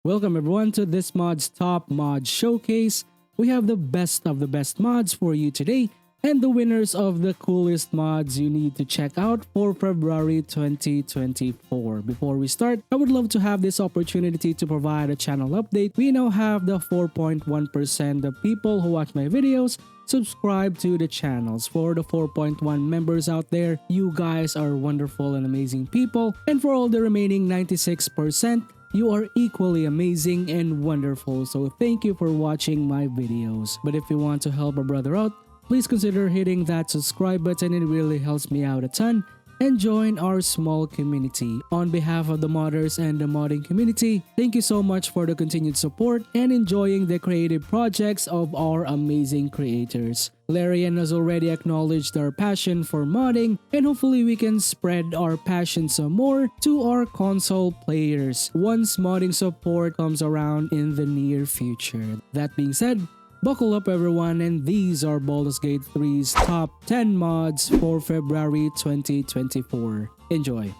Welcome everyone to this mod's top mod showcase. We have the best of the best mods for you today and the winners of the coolest mods you need to check out for February 2024. Before we start, I would love to have this opportunity to provide a channel update. We now have the 4.1% of people who watch my videos subscribe to the channels. For the 4.1 members out there, you guys are wonderful and amazing people. And for all the remaining 96%, you are equally amazing and wonderful, so thank you for watching my videos. But if you want to help a brother out, please consider hitting that subscribe button. It really helps me out a ton. And join our small community. On behalf of the modders and the modding community, thank you so much for the continued support and enjoying the creative projects of our amazing creators. Larian has already acknowledged our passion for modding, and hopefully we can spread our passion some more to our console players once modding support comes around in the near future. That being said, buckle up everyone, and these are Baldur's Gate 3's top 10 mods for February 2024. Enjoy!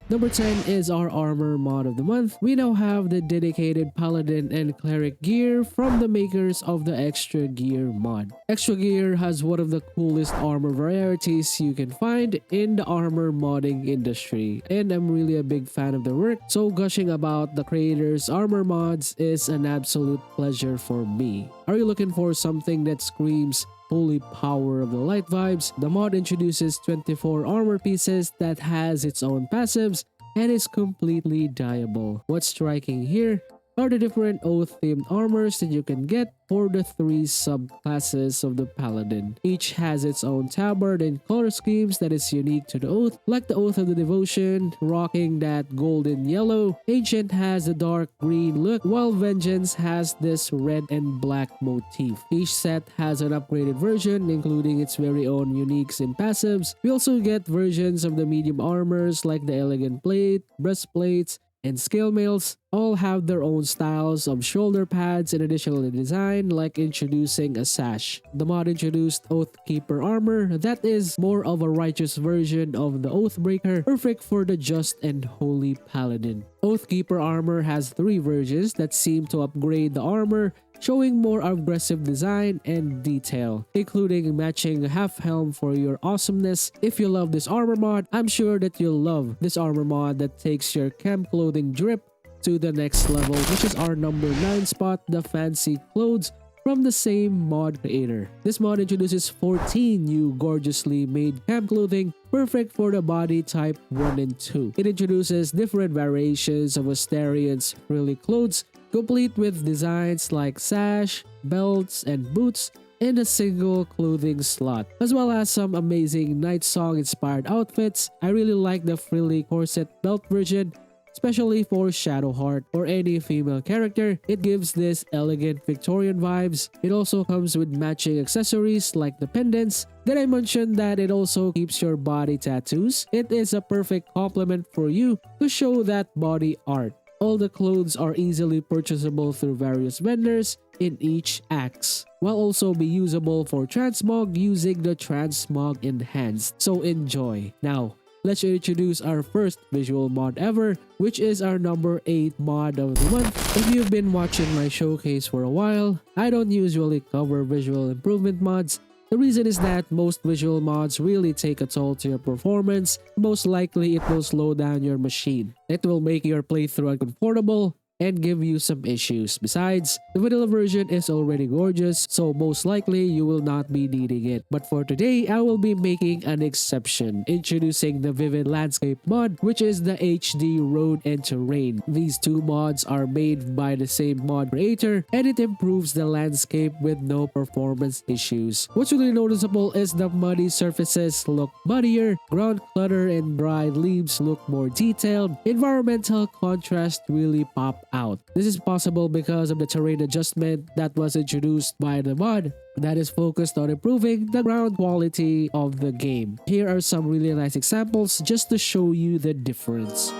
Number 10 is our armor mod of the month. We now have the dedicated paladin and cleric gear from the makers of the extra gear mod. Extra gear has one of the coolest armor varieties you can find in the armor modding industry, and I'm really a big fan of the work, so gushing about the creators' armor mods is an absolute pleasure for me. Are you looking for something that screams holy power of the light vibes? The mod introduces 24 armor pieces that has its own passives and is completely dyeable. What's striking here are the different oath-themed armors that you can get for the three subclasses of the paladin. Each has its own tabard and color schemes that is unique to the oath, like the Oath of the Devotion, rocking that golden yellow. Ancient has the dark green look, while Vengeance has this red and black motif. Each set has an upgraded version, including its very own uniques and passives. We also get versions of the medium armors like the Elegant Plate, Breastplates, and scale mails. All have their own styles of shoulder pads and additional design, like introducing a sash. The mod introduced Oathkeeper armor that is more of a righteous version of the Oathbreaker, perfect for the just and holy paladin. Oathkeeper armor has three versions that seem to upgrade the armor, showing more aggressive design and detail, including matching a half helm for your awesomeness. If you love this armor mod, I'm sure that you'll love this armor mod that takes your camp clothing drip to the next level, which is our number 9 spot, the fancy clothes from the same mod creator. This mod introduces 14 new gorgeously made camp clothing, perfect for the body type 1 and 2. It introduces different variations of Asterian's frilly clothes, complete with designs like sash, belts, and boots in a single clothing slot, as well as some amazing Night Song inspired outfits. I really like the frilly corset belt version, especially for Shadowheart or any female character. It gives this elegant Victorian vibes. It also comes with matching accessories like the pendants. Did I mention that it also keeps your body tattoos? It is a perfect complement for you to show that body art. All the clothes are easily purchasable through various vendors in each axe, while also be usable for transmog using the transmog enhanced. So enjoy. Now, let's introduce our first visual mod ever, which is our number 8 mod of the month. If you've been watching my showcase for a while, I don't usually cover visual improvement mods. The reason is that most visual mods really take a toll to your performance. Most likely, it will slow down your machine. It will make your playthrough uncomfortable and give you some issues. Besides, the vanilla version is already gorgeous, so most likely you will not be needing it. But for today, I will be making an exception, introducing the Vivid Landscape mod, which is the HD Road and Terrain. These two mods are made by the same mod creator, and it improves the landscape with no performance issues. What's really noticeable is the muddy surfaces look muddier, ground clutter and dried leaves look more detailed, environmental contrast really pop out. This is possible because of the terrain adjustment that was introduced by the mod that is focused on improving the ground quality of the game. Here are some really nice examples just to show you the difference.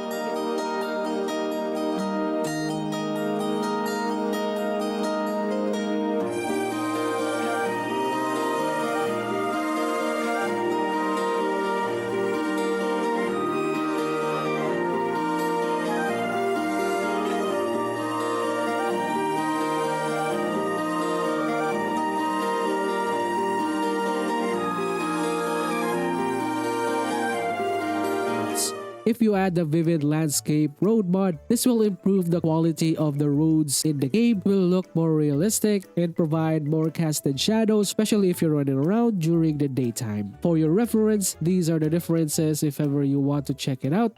If you add the vivid landscape road mod, this will improve the quality of the roads in the game, will look more realistic and provide more casted shadows, especially if you're running around during the daytime. For your reference, these are the differences if ever you want to check it out.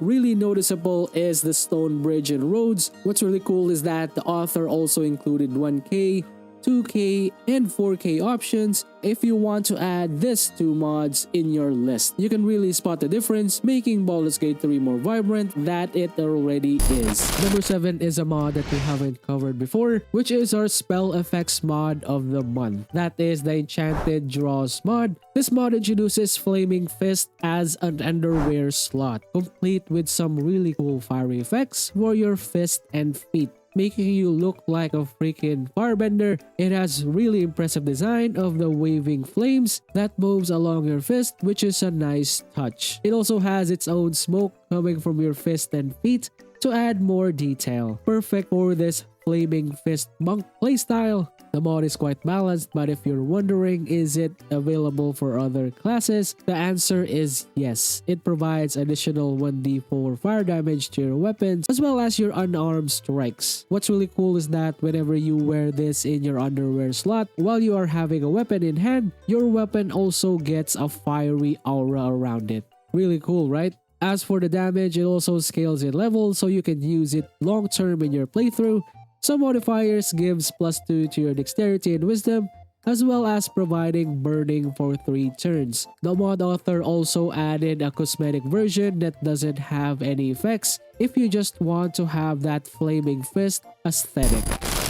Really noticeable is the stone bridge and roads. What's really cool is that the author also included 1K, 2K, and 4K options if you want to add these two mods in your list. You can really spot the difference, making Baldur's Gate 3 more vibrant than it already is. Number 7 is a mod that we haven't covered before, which is our spell effects mod of the month. That is the Enchanted Draws mod. This mod introduces Flaming Fist as an underwear slot, complete with some really cool fiery effects for your fist and feet, making you look like a freaking firebender. It has really impressive design of the waving flames that moves along your fist, which is a nice touch. It also has its own smoke coming from your fist and feet to add more detail. Perfect for this Flaming Fist monk playstyle. The mod is quite balanced, but if you're wondering is it available for other classes, the answer is yes. It provides additional 1d4 fire damage to your weapons as well as your unarmed strikes. What's really cool is that whenever you wear this in your underwear slot while you are having a weapon in hand, your weapon also gets a fiery aura around it. Really cool, right? As for the damage, it also scales in level so you can use it long term in your playthrough. Some modifiers gives +2 to your dexterity and wisdom, as well as providing burning for 3 turns. The mod author also added a cosmetic version that doesn't have any effects if you just want to have that Flaming Fist aesthetic.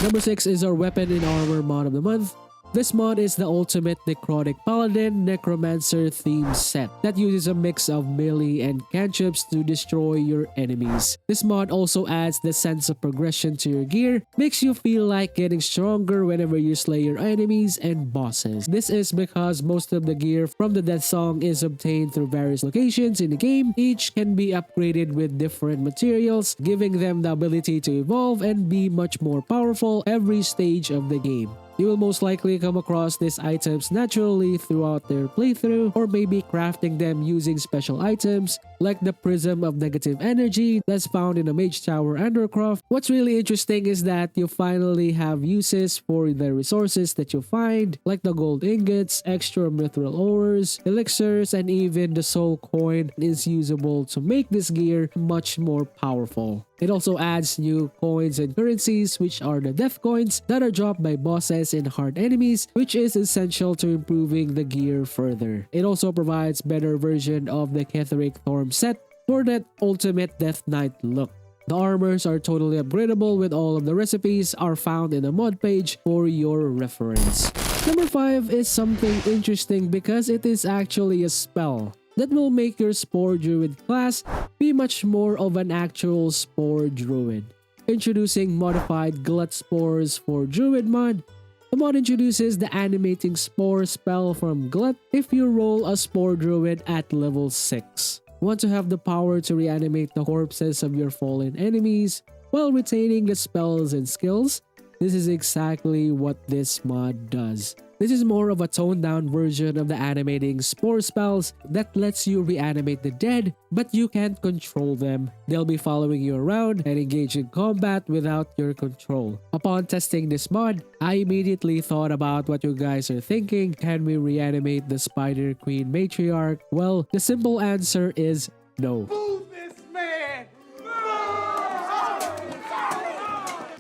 Number 6 is our weapon and armor mod of the month. This mod is the ultimate Necrotic Paladin Necromancer theme set that uses a mix of melee and cantrips to destroy your enemies. This mod also adds the sense of progression to your gear, makes you feel like getting stronger whenever you slay your enemies and bosses. This is because most of the gear from the Death Song is obtained through various locations in the game. Each can be upgraded with different materials, giving them the ability to evolve and be much more powerful every stage of the game. You will most likely come across these items naturally throughout their playthrough, or maybe crafting them using special items like the Prism of Negative Energy that's found in the Mage Tower Undercroft. What's really interesting is that you finally have uses for the resources that you find, like the gold ingots, extra mithril ores, elixirs, and even the soul coin is usable to make this gear much more powerful. It also adds new coins and currencies, which are the death coins that are dropped by bosses and hard enemies, which is essential to improving the gear further. It also provides better version of the Ketheric Thorm set for that ultimate Death Knight look. The armors are totally upgradable with all of the recipes are found in the mod page for your reference. Number 5 is something interesting because it is actually a spell that will make your Spore Druid class be much more of an actual Spore Druid. Introducing modified Glut Spores for Druid mod. The mod introduces the Animating Spore spell from Glut if you roll a Spore Druid at level 6. Want to have the power to reanimate the corpses of your fallen enemies while retaining the spells and skills? This is exactly what this mod does. This is more of a toned down version of the animating spore spells that lets you reanimate the dead, but you can't control them. They'll be following you around and engage in combat without your control. Upon testing this mod, I immediately thought about what you guys are thinking. Can we reanimate the Spider Queen Matriarch? Well, the simple answer is no.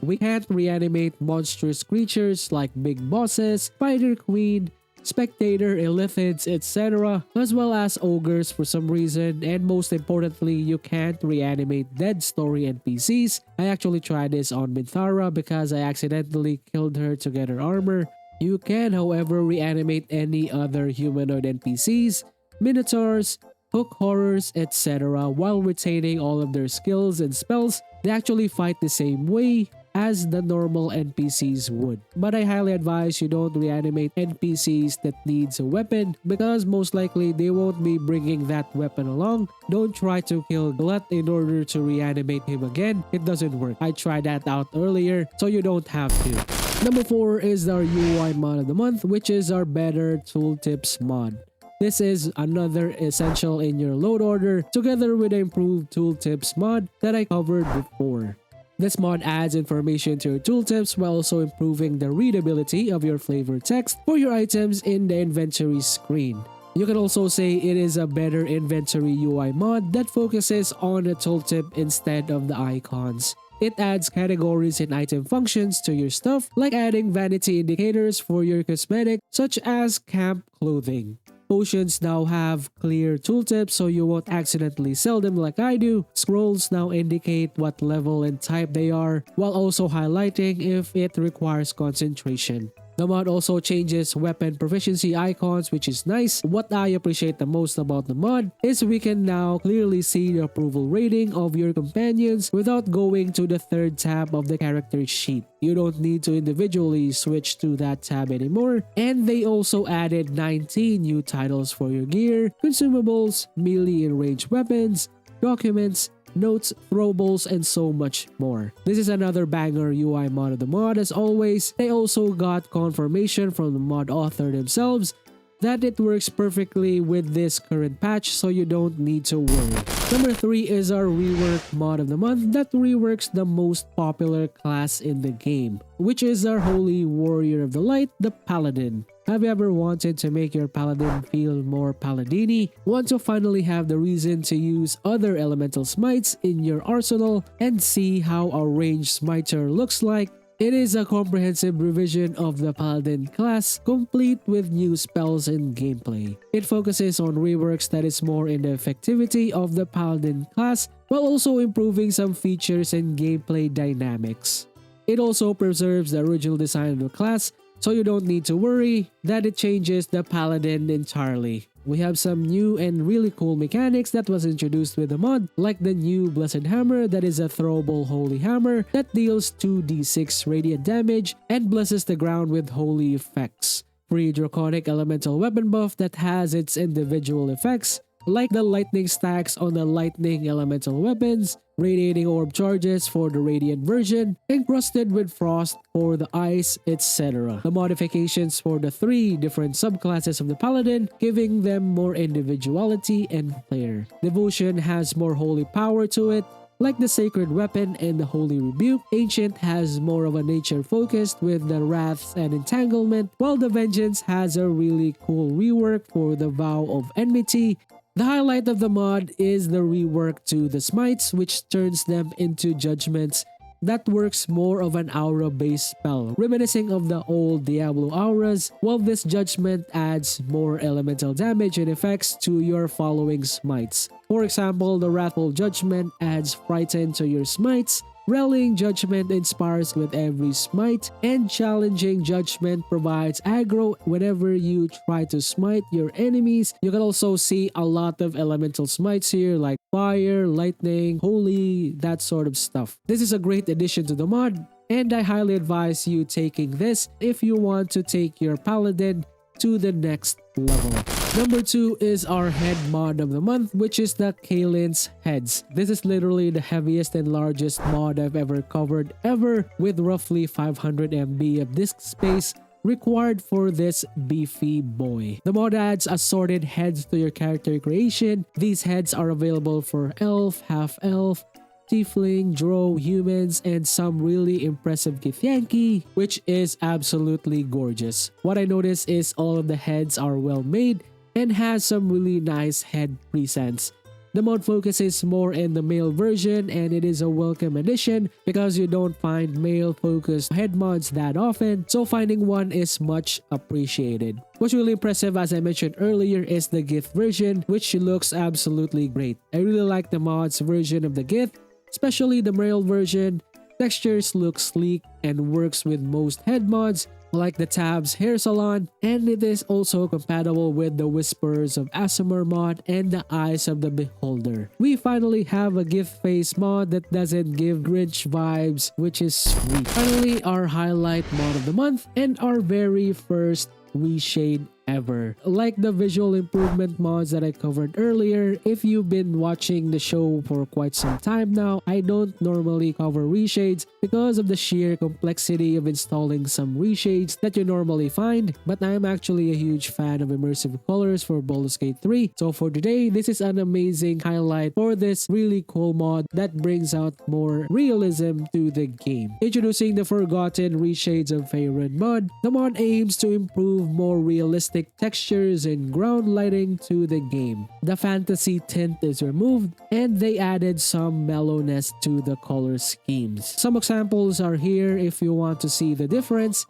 We can't reanimate monstrous creatures like big bosses, Spider Queen, Spectator, Illithids, etc., as well as ogres for some reason, and most importantly, you can't reanimate dead story NPCs. I actually tried this on Minthara because I accidentally killed her to get her armor. You can, however, reanimate any other humanoid NPCs, minotaurs, hook horrors, etc., while retaining all of their skills and spells. They actually fight the same way as the normal NPCs would. But I highly advise you don't reanimate NPCs that needs a weapon because most likely they won't be bringing that weapon along. Don't try to kill Glut in order to reanimate him again. It doesn't work. I tried that out earlier, so you don't have to. Number 4 is our UI mod of the month, which is our Better Tooltips mod. This is another essential in your load order, together with the improved tooltips mod that I covered before. This mod adds information to your tooltips while also improving the readability of your flavor text for your items in the inventory screen. You can also say it is a better inventory UI mod that focuses on the tooltip instead of the icons. It adds categories and item functions to your stuff, like adding vanity indicators for your cosmetic, such as camp clothing. Potions now have clear tooltips so you won't accidentally sell them like I do. Scrolls now indicate what level and type they are, while also highlighting if it requires concentration. The mod also changes weapon proficiency icons, which is nice. What I appreciate the most about the mod is we can now clearly see the approval rating of your companions without going to the third tab of the character sheet. You don't need to individually switch to that tab anymore. And they also added 19 new titles for your gear, consumables, melee and ranged weapons, documents, notes, throwables, and so much more. This is another banger UI mod of the mod. As always, they also got confirmation from the mod author themselves that it works perfectly with this current patch, so you don't need to worry. Number 3 is our rework mod of the month that reworks the most popular class in the game, which is our Holy Warrior of the Light, the Paladin. Have you ever wanted to make your paladin feel more paladini? Want to finally have the reason to use other elemental smites in your arsenal and see how a ranged smiter looks like? It is a comprehensive revision of the Paladin class, complete with new spells and gameplay. It focuses on reworks that is more in the effectivity of the Paladin class, while also improving some features and gameplay dynamics. It also preserves the original design of the class, so you don't need to worry that it changes the Paladin entirely. We have some new and really cool mechanics that was introduced with the mod, like the new Blessed Hammer that is a throwable holy hammer that deals 2d6 radiant damage and blesses the ground with holy effects. Free draconic elemental weapon buff that has its individual effects, like the lightning stacks on the lightning elemental weapons, radiating orb charges for the radiant version, encrusted with frost for the ice, etc. The modifications for the 3 different subclasses of the paladin, giving them more individuality and flair. Devotion has more holy power to it, like the sacred weapon and the holy rebuke. Ancient has more of a nature focused with the wraths and entanglement, while the vengeance has a really cool rework for the vow of enmity. The highlight of the mod is the rework to the smites, which turns them into judgments that works more of an aura-based spell, reminiscing of the old Diablo auras, while this judgment adds more elemental damage and effects to your following smites. For example, the Wrathful Judgment adds Frighten to your smites, Rallying Judgment inspires with every smite, and Challenging Judgment provides aggro whenever you try to smite your enemies. You can also see a lot of elemental smites here like fire, lightning, holy, that sort of stuff. This is a great addition to the mod, and I highly advise you taking this if you want to take your paladin to the next level. Number 2 is our head mod of the month, which is the Kalin's heads. This is literally the heaviest and largest mod I've ever covered ever, with roughly 500 MB of disk space required for this beefy boy. The mod adds assorted heads to your character creation. These heads are available for elf, half-elf, tiefling, drow, humans, and some really impressive Githyanki, which is absolutely gorgeous. What I noticed is all of the heads are well made and has some really nice head presets. The mod focuses more in the male version, and it is a welcome addition because you don't find male focused head mods that often, so finding one is much appreciated. What's really impressive, as I mentioned earlier, is the Gith version, which looks absolutely great. I really like the mod's version of the Gith, especially the male version. Textures look sleek and works with most head mods like the Tab's Hair Salon, and it is also compatible with the Whispers of Aasimar mod and the Eyes of the Beholder. We finally have a Gith face mod that doesn't give Grinch vibes, which is sweet. Finally, our highlight mod of the month and our very first reshade ever. Like the visual improvement mods that I covered earlier, if you've been watching the show for quite some time now, I don't normally cover reshades because of the sheer complexity of installing some reshades that you normally find, but I'm actually a huge fan of immersive colors for Baldur's Gate 3. So for today, this is an amazing highlight for this really cool mod that brings out more realism to the game. Introducing the Forgotten Reshades of Faerun mod. The mod aims to improve more realistic textures and ground lighting to the game. The fantasy tint is removed and they added some mellowness to the color schemes. Some examples are here if you want to see the difference.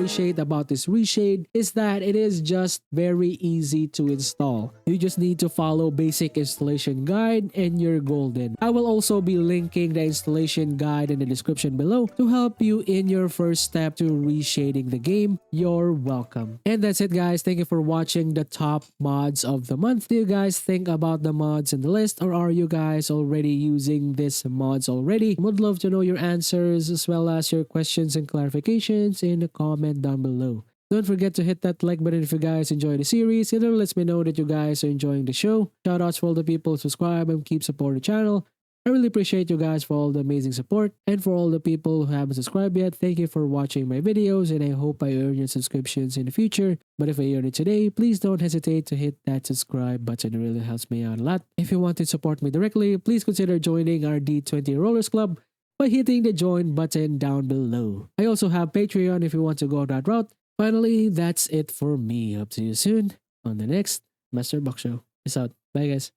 Appreciate about this reshade is that it is just very easy to install. You just need to follow basic installation guide and you're golden. I will also be linking the installation guide in the description below to help you in your first step to reshading the game. You're welcome. And that's it guys. Thank you for watching the top mods of the month. Do you guys think about the mods in the list or are you guys already using these mods already? Would love to know your answers as well as your questions and clarifications in the comment down below. Don't forget to hit that like button if you guys enjoy the series. It lets me know that you guys are enjoying the show. Shoutouts for all the people who subscribe and keep supporting the channel. I really appreciate you guys for all the amazing support. And for all the people who haven't subscribed yet, thank you for watching my videos and I hope I earn your subscriptions in the future. But if I earn it today, please don't hesitate to hit that subscribe button. It really helps me out a lot. If you want to support me directly, please consider joining our D20 Rollers Club by hitting the join button down below. I also have Patreon if you want to go that route. Finally, that's it for me. Hope to see you soon on the next Master Box Show. Peace out. Bye guys.